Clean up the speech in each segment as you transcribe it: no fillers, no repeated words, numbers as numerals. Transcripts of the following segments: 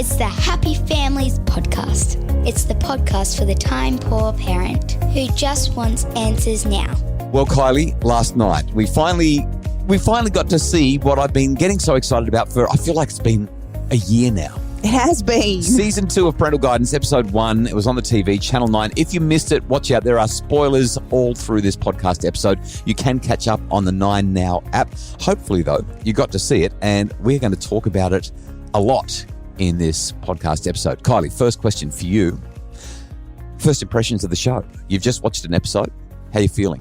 It's the Happy Families podcast. It's the podcast for the time-poor parent who just wants answers now. Well, Kylie, last night we finally got to see what I've been getting so excited about for, I feel like it's been a year now. It has been. Season 2 of Parental Guidance, Episode 1. It was on the TV, Channel 9. If you missed it, watch out. There are spoilers all through this podcast episode. You can catch up on the 9 Now app. Hopefully, though, you got to see it, and we're going to talk about it a lot in this podcast episode. Kylie, first question for you. First impressions of the show. You've just watched an episode. How are you feeling?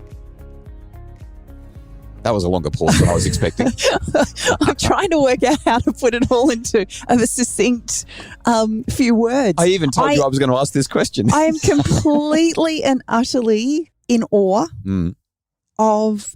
That was a longer pause than I was expecting. I'm trying to work out how to put it all into a succinct few words. I even told you I was going to ask this question. I am completely and utterly in awe of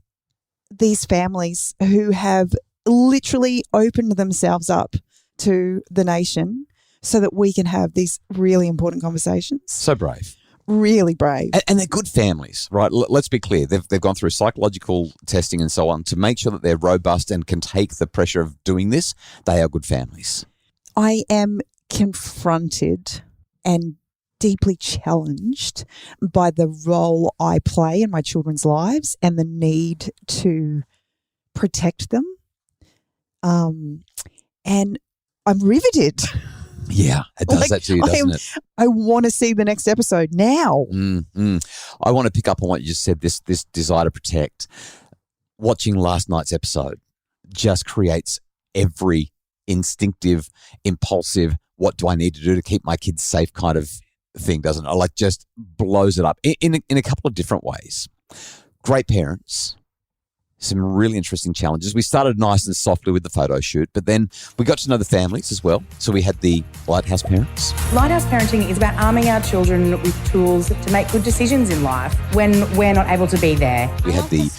these families who have literally opened themselves up to the nation so that we can have these really important conversations. So brave. Really brave. And they're good families, right? Let's be clear. They've gone through psychological testing and so on to make sure that they're robust and can take the pressure of doing this. They are good families. I am confronted and deeply challenged by the role I play in my children's lives and the need to protect them. And I'm riveted. Yeah, it does that to you, doesn't it? I want to see the next episode now. I want to pick up on what you just said, this desire to protect. Watching last night's episode just creates every instinctive, impulsive, what do I need to do to keep my kids safe kind of thing, doesn't it? Like just blows it up in a couple of different ways. Great parents. Some really interesting challenges. We started nice and softly with the photo shoot, but then we got to know the families as well. So we had the Lighthouse parents. Lighthouse parenting is about arming our children with tools to make good decisions in life when we're not able to be there. We had the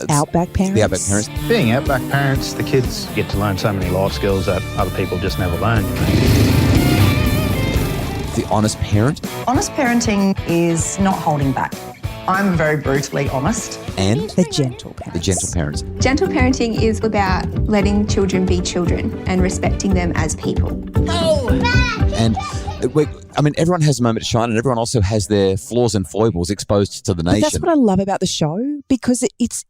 Outback parents. The Outback parents. Being outback parents, the kids get to learn so many life skills that other people just never learn. The Honest parent. Honest parenting is not holding back. I'm very brutally honest. And the gentle parents. The gentle parents. Gentle parenting is about letting children be children and respecting them as people. And everyone has a moment to shine, and everyone also has their flaws and foibles exposed to the nation. But that's what I love about the show, because it's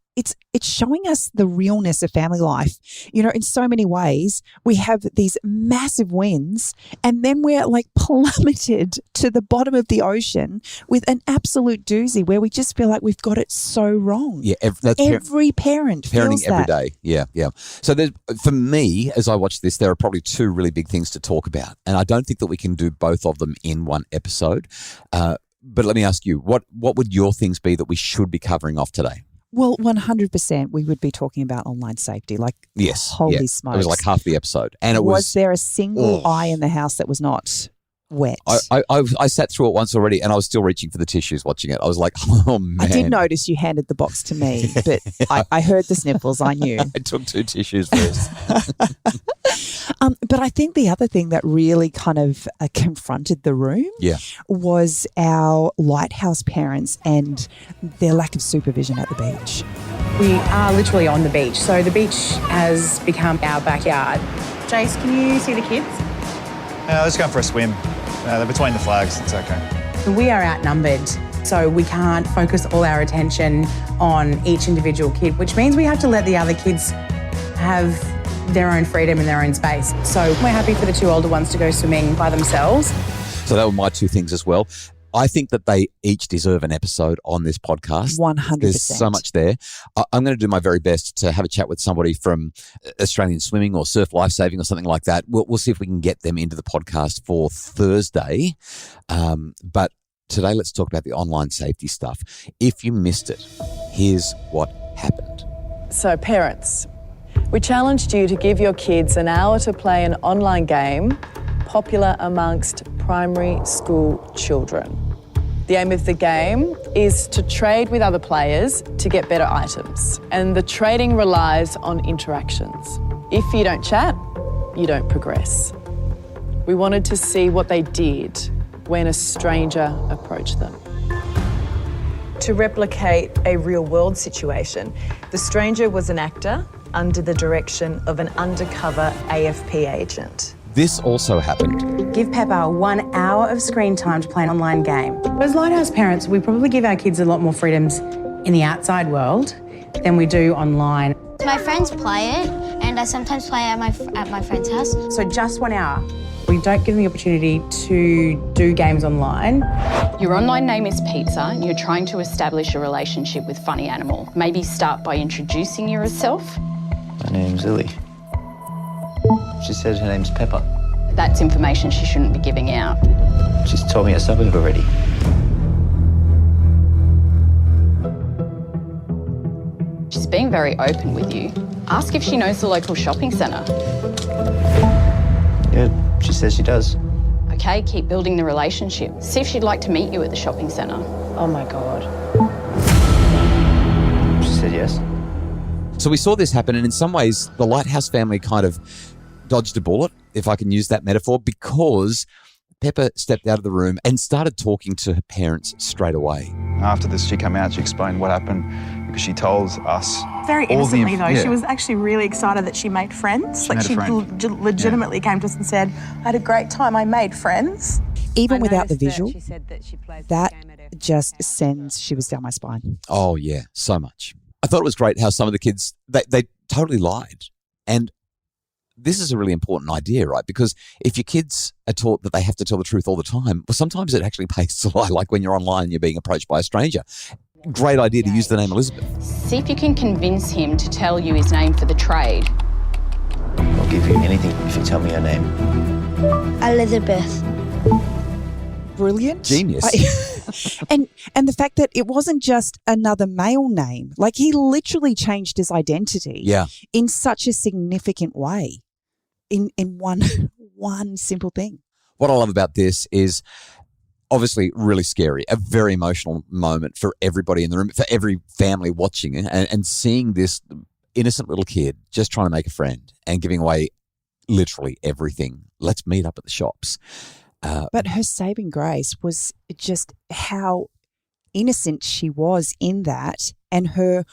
showing us the realness of family life. You know, in so many ways, we have these massive wins and then we're like plummeted to the bottom of the ocean with an absolute doozy where we just feel like we've got it so wrong. Yeah, every parent feels parenting every that. day. Yeah. So for me, as I watch this, there are probably two really big things to talk about, and I don't think that we can do both of them in one episode. But let me ask you, what would your things be that we should be covering off today? Well, 100% we would be talking about online safety. Like, yes, holy smokes. It was like half the episode. And was there a single eye in the house that was not wet? I sat through it once already and I was still reaching for the tissues watching it. I was like, oh, man. I did notice you handed the box to me, but I heard the sniffles. I knew. I took 2 tissues first. But I think the other thing that really kind of confronted the room was our Lighthouse parents and their lack of supervision at the beach. We are literally on the beach, so the beach has become our backyard. Jace, can you see the kids? Let's go for a swim. They're between the flags, it's okay. We are outnumbered, so we can't focus all our attention on each individual kid, which means we have to let the other kids have their own freedom and their own space. So we're happy for the 2 older ones to go swimming by themselves. So that were my 2 things as well. I think that they each deserve an episode on this podcast. 100%. There's so much there. I'm going to do my very best to have a chat with somebody from Australian Swimming or Surf Lifesaving or something like that. We'll see if we can get them into the podcast for Thursday. But today, let's talk about the online safety stuff. If you missed it, here's what happened. So parents, we challenged you to give your kids an hour to play an online game popular amongst primary school children. The aim of the game is to trade with other players to get better items, and the trading relies on interactions. If you don't chat, you don't progress. We wanted to see what they did when a stranger approached them. To replicate a real-world situation, the stranger was an actor under the direction of an undercover AFP agent. This also happened. Give Pepper 1 hour of screen time to play an online game. As Lighthouse parents, we probably give our kids a lot more freedoms in the outside world than we do online. My friends play it, and I sometimes play at my friend's house. So just 1 hour. We don't give them the opportunity to do games online. Your online name is Pizza and you're trying to establish a relationship with Funny Animal. Maybe start by introducing yourself. My name's Lily. She said her name's Pepper. That's information she shouldn't be giving out. She's told me a suburb already. She's being very open with you. Ask if she knows the local shopping centre. Yeah, she says she does. Okay, keep building the relationship. See if she'd like to meet you at the shopping centre. Oh my God. She said yes. So we saw this happen, and in some ways, the Lighthouse family kind of dodged a bullet, if I can use that metaphor, because Pepper stepped out of the room and started talking to her parents straight away. After this, she came out, she explained what happened because she told us. Very all the innocently, though. yeah. She was actually really excited that she made friends. She Legitimately came to us and said, I had a great time, I made friends. Even without the visual, that just sends shivers down my spine. Oh, yeah, so much. I thought it was great how some of the kids, they totally lied. And this is a really important idea, right? Because if your kids are taught that they have to tell the truth all the time, well, sometimes it actually pays to lie, like when you're online and you're being approached by a stranger. Great idea to use the name Elizabeth. See if you can convince him to tell you his name for the trade. I'll give you anything if you tell me her name. Elizabeth. Brilliant. Genius. And the fact that it wasn't just another male name. Like, he literally changed his identity in such a significant way in one simple thing. What I love about this is obviously really scary, a very emotional moment for everybody in the room, for every family watching it, and seeing this innocent little kid just trying to make a friend and giving away literally everything. Let's meet up at the shops. But her saving grace was just how innocent she was in that, and her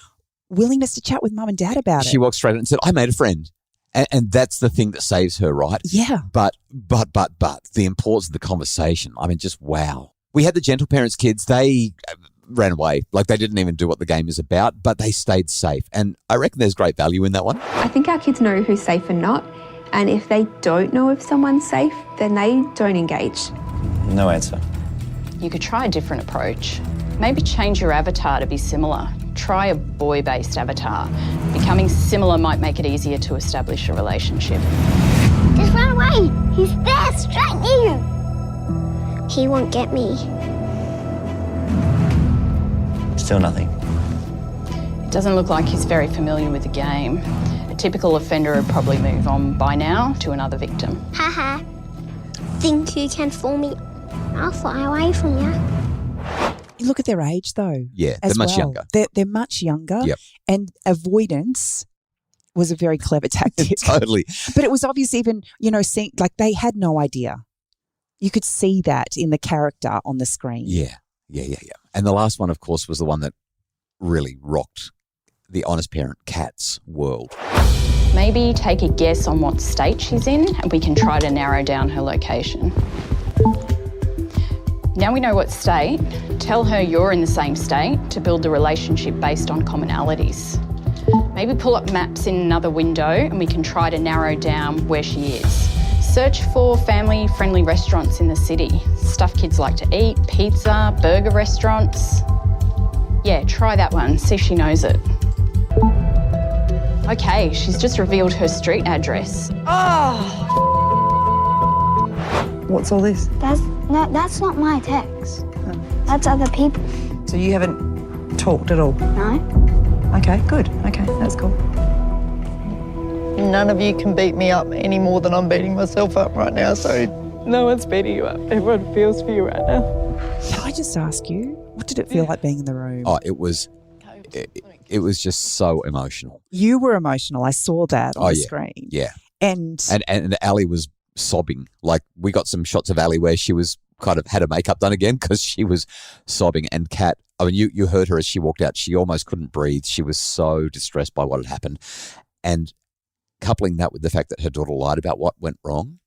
willingness to chat with mum and dad about it. She walked straight in and said, I made a friend. And that's the thing that saves her, right? Yeah. But the importance of the conversation, I mean, just wow. We had the Gentle Parents kids, they ran away. Like, they didn't even do what the game is about, but they stayed safe. And I reckon there's great value in that one. I think our kids know who's safe and not. And if they don't know if someone's safe, then they don't engage. No answer. You could try a different approach. Maybe change your avatar to be similar. Try a boy-based avatar. Becoming similar might make it easier to establish a relationship. Just run away. He's there, straight near you. He won't get me. Still nothing. It doesn't look like he's very familiar with the game. A typical offender would probably move on by now to another victim. Haha. Think you can fool me? I'll fly away from you. You look at their age, though. Yeah, they're much younger. They're much younger. Yep. And avoidance was a very clever tactic. Totally. But it was obvious even, seeing, like, they had no idea. You could see that in the character on the screen. Yeah. And the last one, of course, was the one that really rocked the honest parent Kat's world. Maybe take a guess on what state she's in and we can try to narrow down her location. Now we know what state, tell her you're in the same state to build the relationship based on commonalities. Maybe pull up maps in another window and we can try to narrow down where she is. Search for family-friendly restaurants in the city, stuff kids like to eat, pizza, burger restaurants. Yeah, try that one, see if she knows it. Okay, she's just revealed her street address. What's all this? That's not my text. That's other people. So you haven't talked at all? No. Okay, good. Okay, that's cool. None of you can beat me up any more than I'm beating myself up right now, so... No one's beating you up. Everyone feels for you right now. Can I just ask you, what did it feel like being in the room? Oh, it was just so emotional. You were emotional. I saw that on the screen. Yeah. And Ali was sobbing. Like, we got some shots of Ali where she was kind of had her makeup done again because she was sobbing. And Kat, I mean, you heard her as she walked out. She almost couldn't breathe. She was so distressed by what had happened. And coupling that with the fact that her daughter lied about what went wrong,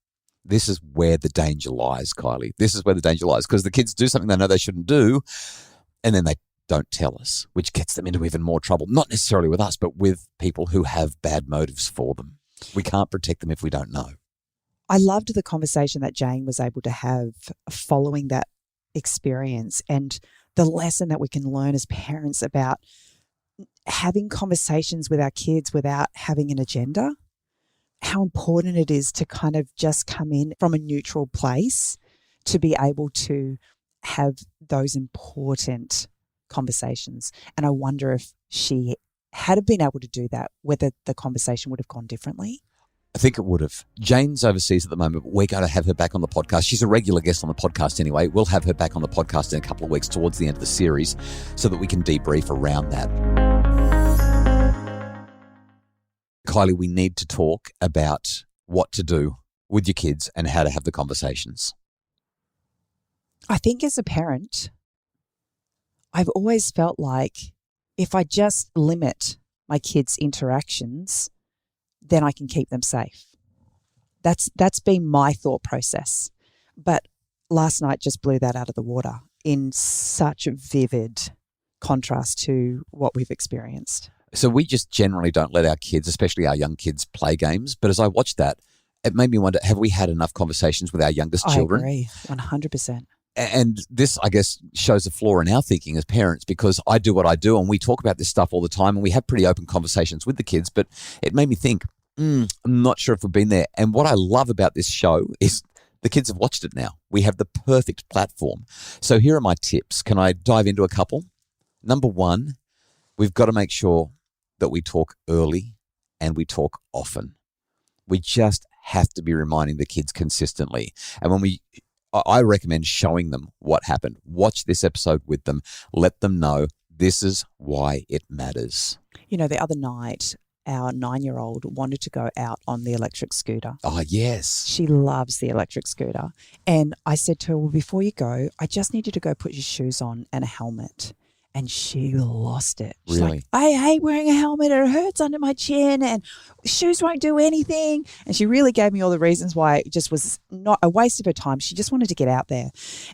This is where the danger lies, Kylie. This is where the danger lies, because the kids do something they know they shouldn't do, and then they don't tell us, which gets them into even more trouble. Not necessarily with us, but with people who have bad motives for them. We can't protect them if we don't know. I loved the conversation that Jane was able to have following that experience, and the lesson that we can learn as parents about having conversations with our kids without having an agenda. How important it is to kind of just come in from a neutral place to be able to have those important conversations. And I wonder if she had been able to do that, whether the conversation would have gone differently. I think it would have. Jane's overseas at the moment, but we're going to have her back on the podcast. She's a regular guest on the podcast anyway. We'll have her back on the podcast in a couple of weeks towards the end of the series so that we can debrief around that. Kylie, we need to talk about what to do with your kids and how to have the conversations. I think as a parent, I've always felt like if I just limit my kids' interactions, then I can keep them safe. That's been my thought process. But last night just blew that out of the water in such a vivid contrast to what we've experienced. So we just generally don't let our kids, especially our young kids, play games. But as I watched that, it made me wonder, have we had enough conversations with our youngest children? I agree, 100%. And this, I guess, shows a flaw in our thinking as parents, because I do what I do and we talk about this stuff all the time and we have pretty open conversations with the kids. But it made me think, I'm not sure if we've been there. And what I love about this show is the kids have watched it now. We have the perfect platform. So here are my tips. Can I dive into a couple? Number one, we've got to make sure that we talk early and we talk often. We just have to be reminding the kids consistently. And I recommend showing them what happened. Watch this episode with them. Let them know this is why it matters. You know, the other night, our 9-year-old wanted to go out on the electric scooter. Oh, yes. She loves the electric scooter. And I said to her, well, before you go, I just need you to go put your shoes on and a helmet. And she lost it. She's really? Like, I hate wearing a helmet. It hurts under my chin and shoes won't do anything. And she really gave me all the reasons why it just was not a waste of her time. She just wanted to get out there.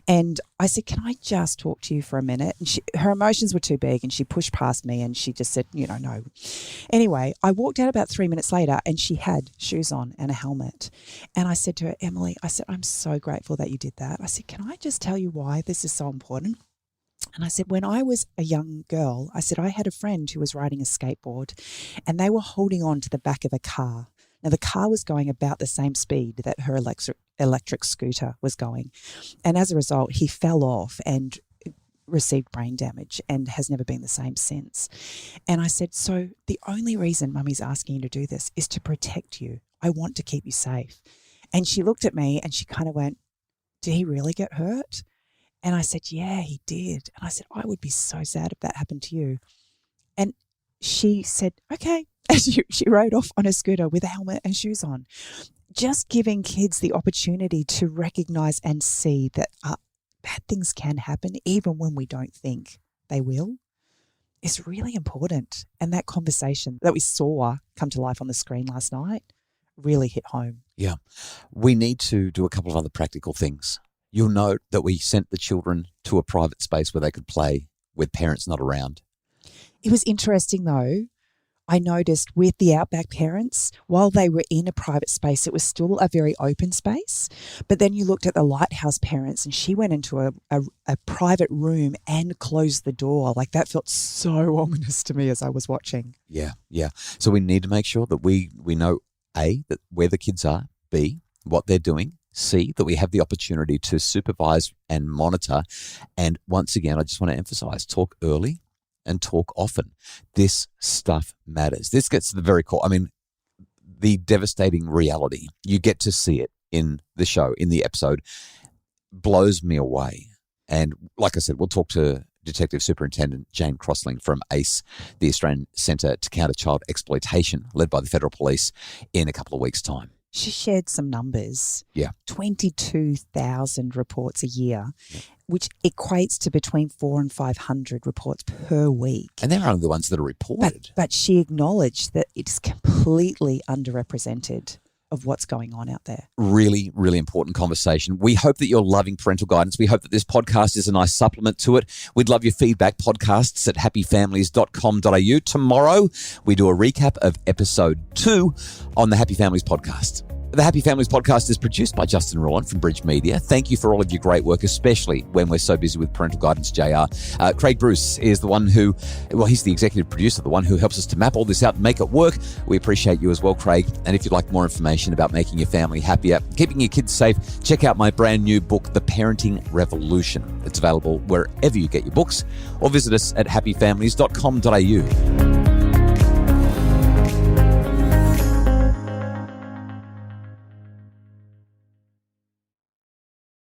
And I said, can I just talk to you for a minute? And her emotions were too big and she pushed past me and she just said, no. Anyway, I walked out about 3 minutes later and she had shoes on and a helmet. And I said to her, Emily, I said, I'm so grateful that you did that. I said, can I just tell you why this is so important? And I said, when I was a young girl, I said, I had a friend who was riding a skateboard and they were holding on to the back of a car. Now, the car was going about the same speed that her electric scooter was going. And as a result, he fell off and received brain damage and has never been the same since. And I said, so the only reason Mummy's asking you to do this is to protect you. I want to keep you safe. And she looked at me and she kind of went, did he really get hurt? And I said, yeah, he did. And I said, I would be so sad if that happened to you. And she said, okay. And she rode off on a scooter with a helmet and shoes on. Just giving kids the opportunity to recognize and see that bad things can happen even when we don't think they will is really important. And that conversation that we saw come to life on the screen last night really hit home. Yeah. We need to do a couple of other practical things. You'll note that we sent the children to a private space where they could play with parents not around. It was interesting though. I noticed with the Outback parents, while they were in a private space, it was still a very open space. But then you looked at the Lighthouse parents and she went into a private room and closed the door. Like that felt so ominous to me as I was watching. Yeah. So we need to make sure that we know, A, that where the kids are, B, what they're doing, C, that we have the opportunity to supervise and monitor. And once again, I just want to emphasize, talk early and talk often. This stuff matters. This gets to the very core. I mean, the devastating reality, you get to see it in the show, in the episode, blows me away. And like I said, we'll talk to Detective Superintendent Jane Crossling from ACE, the Australian Centre to Counter Child Exploitation, led by the Federal Police, in a couple of weeks' time. She shared some numbers. Yeah. 22,000 reports a year, which equates to between 400 and 500 reports per week. And they're only the ones that are reported. But she acknowledged that it's completely underrepresented. of what's going on out there. Really, really important conversation. We hope that you're loving Parental Guidance. We hope that this podcast is a nice supplement to it. We'd love your feedback. Podcasts at happyfamilies.com.au. Tomorrow, we do a recap of episode 2 on the Happy Families podcast. The Happy Families podcast is produced by Justin Rowan from Bridge Media. Thank you for all of your great work, especially when we're so busy with Parental Guidance JR. Craig Bruce is the one who, he's the executive producer, the one who helps us to map all this out and make it work. We appreciate you as well, Craig. And if you'd like more information about making your family happier, keeping your kids safe, check out my brand new book, The Parenting Revolution. It's available wherever you get your books, or visit us at happyfamilies.com.au.